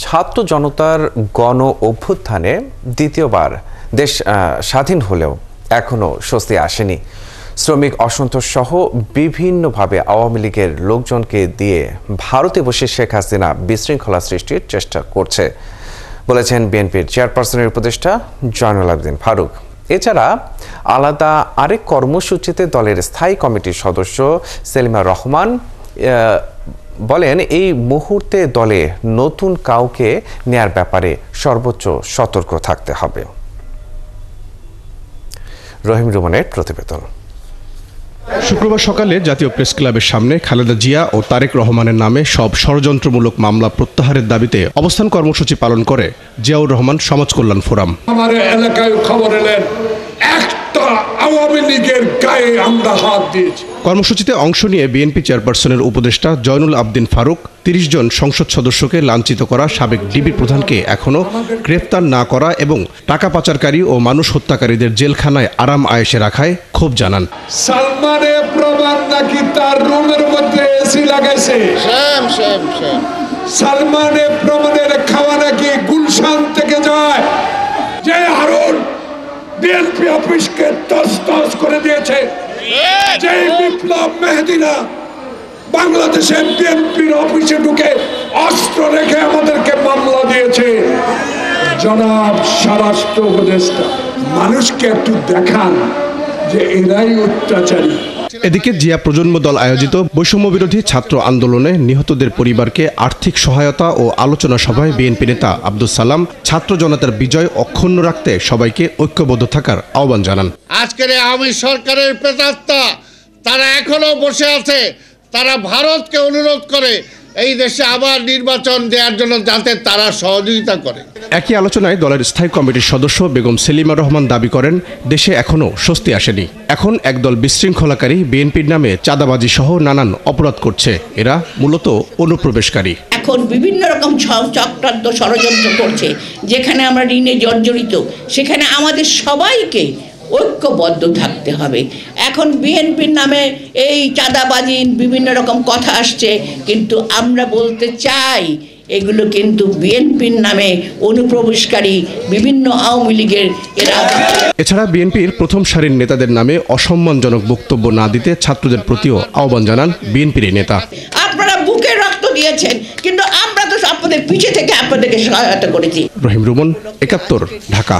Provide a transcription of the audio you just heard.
ছাত্র জনতার গণ অভ্যুত্থানে দ্বিতীয়বার দেশ স্বাধীন হলেও এখনো স্বস্তি আসেনি। শ্রমিক অসন্তোষ সহ বিভিন্নভাবে আওয়ামী লীগের লোকজনকে দিয়ে ভারতে বসে শেখ হাসিনা বিশৃঙ্খলা সৃষ্টির চেষ্টা করছে বলেছেন বিএনপির চেয়ারপারসনের উপদেষ্টা জয়নুল আবেদিন ফারুক। এছাড়া আলাদা আরেক কর্মসূচিতে দলের স্থায়ী কমিটির সদস্য সেলিমা রহমান বলেন, এই মুহূর্তে দলে নতুন কাউকে নেয়ার ব্যাপারে সর্বোচ্চ সতর্ক থাকতে হবে। রহিম রুমানের প্রতিবেদন। শুক্রবার সকালে জাতীয় প্রেস ক্লাবের সামনে খালেদা জিয়া ও তারেক রহমানের নামে সব ষড়যন্ত্রমূলক মামলা প্রত্যাহারের দাবিতে অবস্থান কর্মসূচি পালন করে জিয়াউর রহমান সমাজ কল্যাণ ফোরাম। আমার এলাকায় খবর এলেন একটা আওয়ামী লীগের গায়ে আমরা হাত দিয়েছি। কর্মসূচিতে অংশ নিয়ে বিএনপি চেয়ারপারসনের উপদেষ্টা জয়নুল আবেদিন ফারুক ৩০ জন সংসদ সদস্যকে লাঞ্ছিত করা সাবেক ডিবি প্রধানকে এখনও গ্রেফতার না করা এবং টাকা পাচারকারী ও মানুষ হত্যাকারীদের জেলখানায় আরাম আয়েশে রাখায় ক্ষোভ জানান। সালমানের প্রমাণ নাকি তার রুমের মধ্যে এসি লাগাইছে। সালমানের প্রমাণের খাওয়া নাকি গুলশান থেকে যায়। যে হারুন বিএনপি অফিসকে তছনছ করে দিয়েছে, যে বিপ্লব মেহেদিনা বাংলাদেশে বিএনপির অফিসে ঢুকে অস্ত্র রেখে আমাদেরকে মামলা দিয়েছে, জনাব স্বরাষ্ট্র উপদেষ্টা মানুষকে একটু দেখান যে এরাই অত্যাচারী। এদিকে জিয়া প্রজন্ম দল আয়োজিত বৈষম্য বিরোধী ছাত্র আন্দোলনে নিহতদের পরিবারকে আর্থিক সহায়তা ও আলোচনা সভায় বিএনপি নেতা আব্দুল সালাম ছাত্র জনতার বিজয় অক্ষুণ্ণ রাখতে সবাইকে ঐক্যবদ্ধ থাকার আহ্বান জানান। আজকের আওয়ামী সরকারের প্রেতাত্মা তারা এখনো বসে আছে, তারা ভারতকে অনুরোধ করে এই দেশে আবার নির্বাচন দেওয়ার জন্য যাতে তারা সহযোগিতা করে। একই আলোচনায় দলের স্থায়ী কমিটির সদস্য বেগম সেলিমা রহমান দাবি করেন, দেশে এখনো স্বস্তি আসেনি। এখন একদল বিশৃঙ্খলাকারী বিএনপির নামে চাঁদাবাজি সহ নানান অপরাধ করছে। এরা মূলত অনুপ্রবেশকারী। এখন বিভিন্ন রকম চক্রান্ত ষড়যন্ত্র করছে, যেখানে আমরা ঋণে জর্জরিত, সেখানে আমাদের সবাইকে ঐক্যবদ্ধ থাকতে হবে। এখন বিএনপির নামে এই চাঁদাবাজি বিভিন্ন রকম কথা আসছে, কিন্তু আমরা বলতে চাই এগুলো কিন্তু বিএনপির নামে অনুপ্রবেশকারী বিভিন্ন আওয়ামী লীগের এরা। এছাড়া বিএনপির প্রথম সারির নেতাদের নামে অসম্মানজনক বক্তব্য না দিতে ছাত্রদের প্রতিও আহ্বান জানান বিএনপির নেতা। আপনারা বুকে রক্ত দিয়েছেন, কিন্তু আমরা তো আপনাদের পিছে থেকে আপনাদেরকে সহায়তা করেছি। রহিম রুমন, ৭১, ঢাকা।